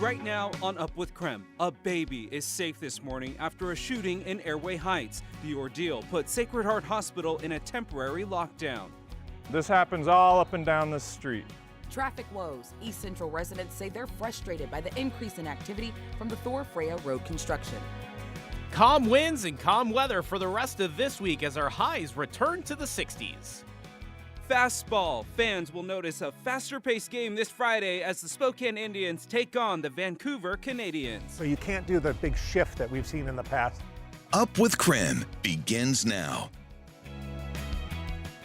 Right now on Up with KREM, a baby is safe this morning after a shooting in Airway Heights. The ordeal put Sacred Heart Hospital in a temporary lockdown. This happens all up and down this street. Traffic woes. East Central residents say they're frustrated by the increase in activity from the Thor-Freya road construction. Calm winds and calm weather for the rest of this week as our highs return to the 60s. Fastball. Fans will notice a faster-paced game this Friday as the Spokane Indians take on the Vancouver Canadians. So you can't do the big shift that we've seen in the past. Up with KREM begins now.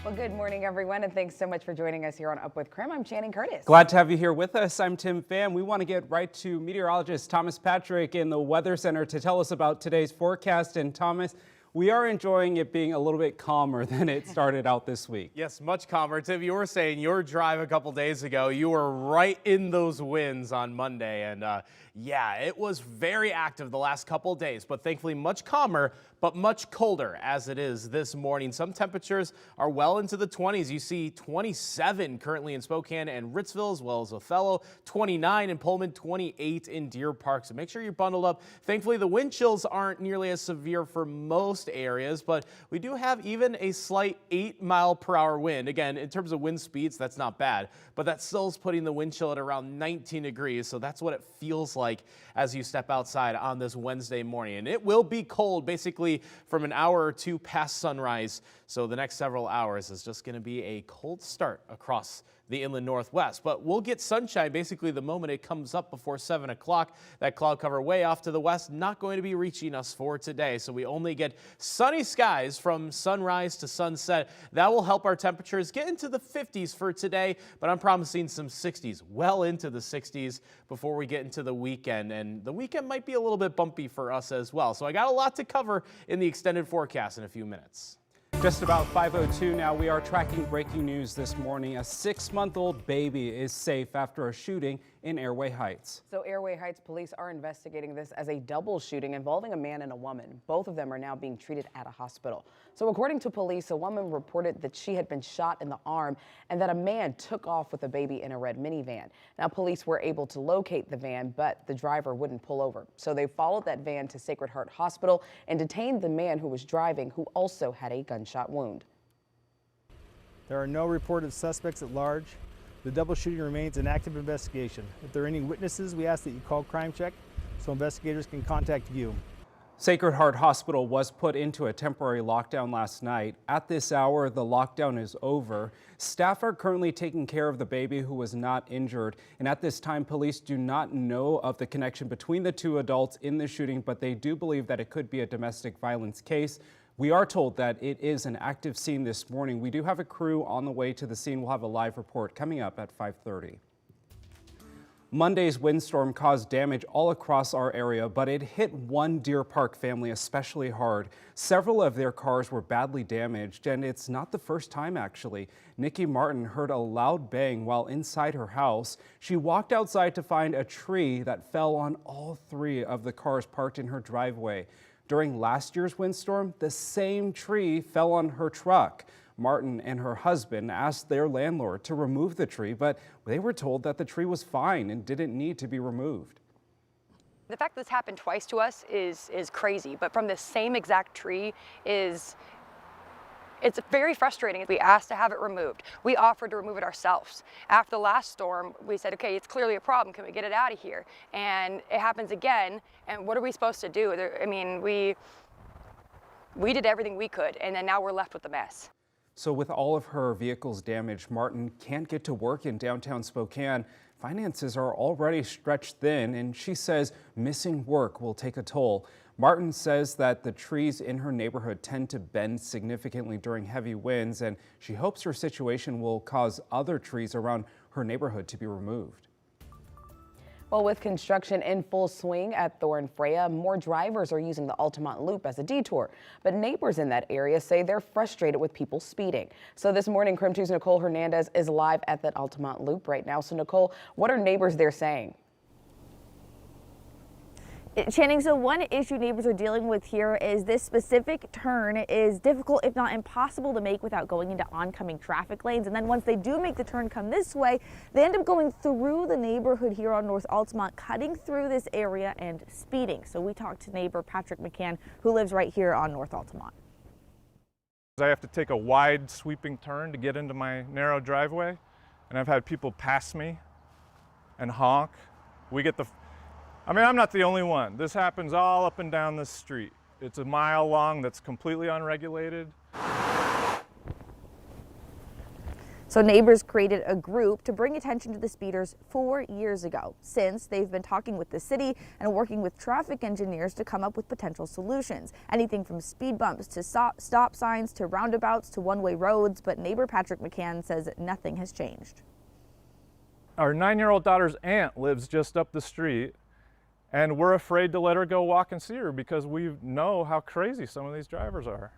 Well, good morning, everyone, and thanks so much for joining us here on Up with KREM. I'm Channing Curtis. Glad to have you here with us. I'm Tim Pham. We want to get right to meteorologist Thomas Patrick in the Weather Center to tell us about today's forecast. And Thomas, we are enjoying it being a little bit calmer than it started out this week. Yes, much calmer. Tim, you were saying your drive a couple days ago, you were right in those winds on Monday. And yeah, it was very active the last couple days, but thankfully much calmer, but much colder as it is this morning. Some temperatures are well into the 20s. You see 27 currently in Spokane and Ritzville, as well as Othello, 29 in Pullman, 28 in Deer Park. So make sure you're bundled up. Thankfully, the wind chills aren't nearly as severe for most areas, but we do have even a slight 8-mile-per-hour wind. Again, in terms of wind speeds, that's not bad, but that still is putting the wind chill at around 19 degrees. So that's what it feels like as you step outside on this Wednesday morning. And it will be cold basically from an hour or two past sunrise. So the next several hours is just going to be a cold start across the inland northwest, but we'll get sunshine basically the moment it comes up before 7 o'clock. That cloud cover way off to the west, not going to be reaching us for today. So we only get sunny skies from sunrise to sunset. That will help our temperatures get into the 50s for today, but I'm promising some 60s, well into the 60s before we get into the weekend. And the weekend might be a little bit bumpy for us as well. So I got a lot to cover in the extended forecast in a few minutes. Just about 5:02 now, we are tracking breaking news this morning. A 6-month-old baby is safe after a shooting in Airway Heights. So Airway Heights police are investigating this as a double shooting involving a man and a woman. Both of them are now being treated at a hospital. So according to police, a woman reported that she had been shot in the arm and that a man took off with a baby in a red minivan. Now police were able to locate the van, but the driver wouldn't pull over. So they followed that van to Sacred Heart Hospital and detained the man who was driving, who also had a gunshot wound. There are no reported suspects at large. The double shooting remains an active investigation. If there are any witnesses, we ask that you call Crime Check so investigators can contact you. Sacred Heart Hospital was put into a temporary lockdown last night. At this hour, the lockdown is over. Staff are currently taking care of the baby who was not injured. And at this time, police do not know of the connection between the two adults in the shooting, but they do believe that it could be a domestic violence case. We are told that it is an active scene this morning. We do have a crew on the way to the scene. We'll have a live report coming up at 5:30. Monday's windstorm caused damage all across our area, but it hit one Deer Park family especially hard. Several of their cars were badly damaged, and it's not the first time actually. Nikki Martin heard a loud bang while inside her house. She walked outside to find a tree that fell on all 3 of the cars parked in her driveway. During last year's windstorm, the same tree fell on her truck. Martin and her husband asked their landlord to remove the tree, but they were told that the tree was fine and didn't need to be removed. The fact that this happened twice to us is crazy, but from the same exact tree it's very frustrating. We asked to have it removed. We offered to remove it ourselves. After the last storm, we said, okay, it's clearly a problem. Can we get it out of here? And it happens again. And what are we supposed to do? I mean, we did everything we could, and then now we're left with the mess. So with all of her vehicles damaged, Martin can't get to work in downtown Spokane. Finances are already stretched thin, and she says missing work will take a toll. Martin says that the trees in her neighborhood tend to bend significantly during heavy winds, and she hopes her situation will cause other trees around her neighborhood to be removed. Well, with construction in full swing at Thor-Freya, more drivers are using the Altamont Loop as a detour. But neighbors in that area say they're frustrated with people speeding. So this morning, KREM 2's Nicole Hernandez is live at that Altamont Loop right now. So Nicole, what are neighbors there saying? Channing, so one issue neighbors are dealing with here is this specific turn is difficult, if not impossible, to make without going into oncoming traffic lanes. And then once they do make the turn come this way, they end up going through the neighborhood here on North Altamont, cutting through this area and speeding. So we talked to neighbor Patrick McCann, who lives right here on North Altamont. I have to take a wide sweeping turn to get into my narrow driveway, and I've had people pass me and honk. I'm not the only one. This happens all up and down this street. It's a mile long that's completely unregulated. So neighbors created a group to bring attention to the speeders 4 years ago. Since, they've been talking with the city and working with traffic engineers to come up with potential solutions. Anything from speed bumps to stop signs to roundabouts to one-way roads, but neighbor Patrick McCann says nothing has changed. Our 9-year-old daughter's aunt lives just up the street, and we're afraid to let her go walk and see her because we know how crazy some of these drivers are.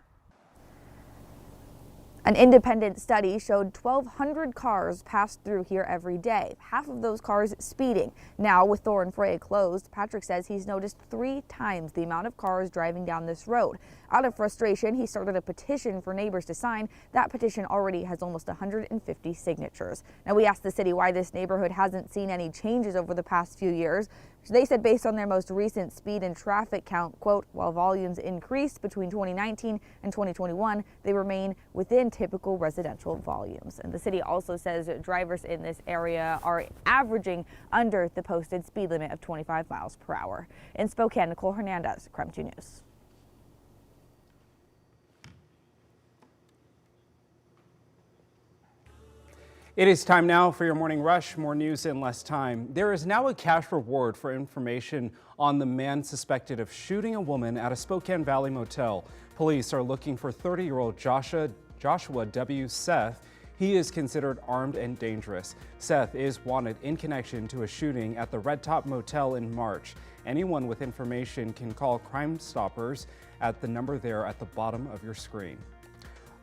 An independent study showed 1,200 cars pass through here every day, half of those cars speeding. Now, with Thor and Freya closed, Patrick says he's noticed 3 times the amount of cars driving down this road. Out of frustration, he started a petition for neighbors to sign. That petition already has almost 150 signatures. Now, we asked the city why this neighborhood hasn't seen any changes over the past few years. They said based on their most recent speed and traffic count, quote, while volumes increased between 2019 and 2021, they remain within typical residential volumes. And the city also says drivers in this area are averaging under the posted speed limit of 25 miles per hour. In Spokane, Nicole Hernandez, KREM 2 News. It is time now for your morning rush. More news in less time. There is now a cash reward for information on the man suspected of shooting a woman at a Spokane Valley motel. Police are looking for 30-year-old Joshua W. Seth. He is considered armed and dangerous. Seth is wanted in connection to a shooting at the Red Top Motel in March. Anyone with information can call Crime Stoppers at the number there at the bottom of your screen.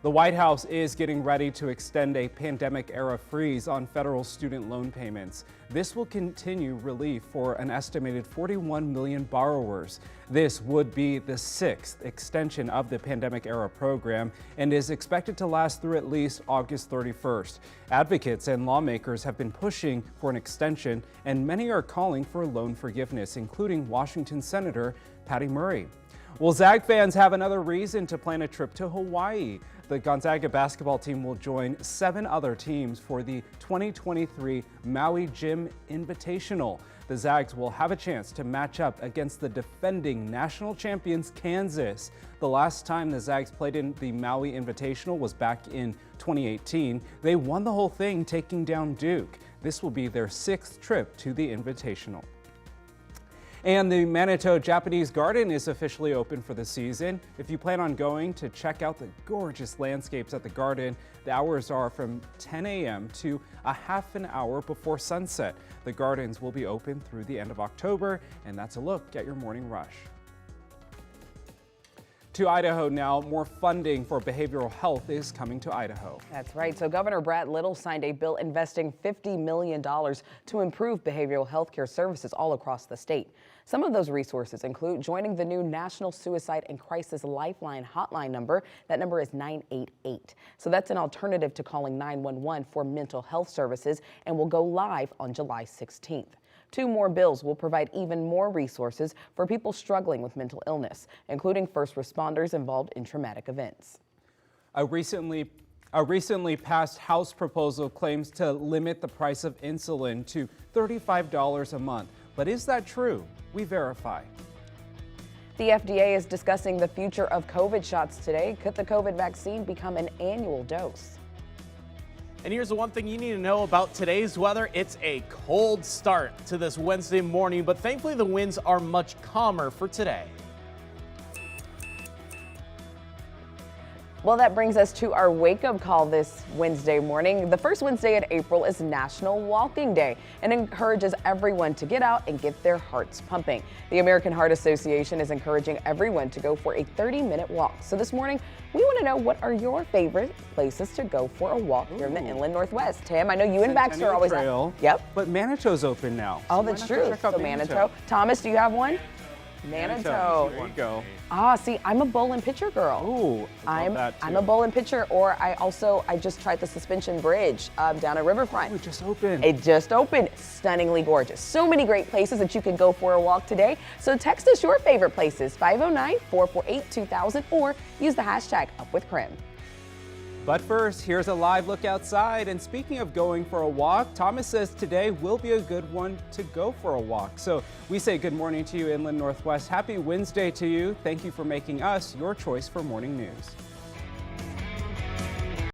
The White House is getting ready to extend a pandemic-era freeze on federal student loan payments. This will continue relief for an estimated 41 million borrowers. This would be the 6th extension of the pandemic-era program and is expected to last through at least August 31st. Advocates and lawmakers have been pushing for an extension, and many are calling for loan forgiveness, including Washington Senator Patty Murray. Well, Zag fans have another reason to plan a trip to Hawaii. The Gonzaga basketball team will join 7 other teams for the 2023 Maui Gym Invitational. The Zags will have a chance to match up against the defending national champions, Kansas. The last time the Zags played in the Maui Invitational was back in 2018. They won the whole thing, taking down Duke. This will be their 6th trip to the Invitational. And the Manitou Japanese Garden is officially open for the season. If you plan on going to check out the gorgeous landscapes at the garden, the hours are from 10 a.m. to a half an hour before sunset. The gardens will be open through the end of October, and that's a look at your morning rush. To Idaho now, more funding for behavioral health is coming to Idaho. That's right. So Governor Brad Little signed a bill investing $50 million to improve behavioral health care services all across the state. Some of those resources include joining the new National Suicide and Crisis Lifeline hotline number. That number is 988. So that's an alternative to calling 911 for mental health services and will go live on July 16th. 2 more bills will provide even more resources for people struggling with mental illness, including first responders involved in traumatic events. A recently passed House proposal claims to limit the price of insulin to $35 a month. But is that true? We verify. The FDA is discussing the future of COVID shots today. Could the COVID vaccine become an annual dose? And here's the one thing you need to know about today's weather. It's a cold start to this Wednesday morning, but thankfully the winds are much calmer for today. Well, that brings us to our wake-up call this Wednesday morning. The first Wednesday in April is National Walking Day and encourages everyone to get out and get their hearts pumping. The American Heart Association is encouraging everyone to go for a 30-minute walk. So this morning, we want to know, what are your favorite places to go for a walk here in the Inland Northwest? Tim, I know you and Baxter are always Trail. Yep. But Manitou's open now. Oh, that's true. So Manitou. Thomas, do you have one? Manitou. There you go. Ah, see, I'm a bowl and pitcher girl. Ooh, I'm that too. a bowl and pitcher, or I just tried the suspension bridge down at Riverfront. Oh, it just opened. It just opened. Stunningly gorgeous. So many great places that you can go for a walk today. So text us your favorite places, 509-448-2000, or use the hashtag #UpWithKREM. But first, here's a live look outside. And speaking of going for a walk, Thomas says today will be a good one to go for a walk. So we say good morning to you, Inland Northwest. Happy Wednesday to you. Thank you for making us your choice for morning news.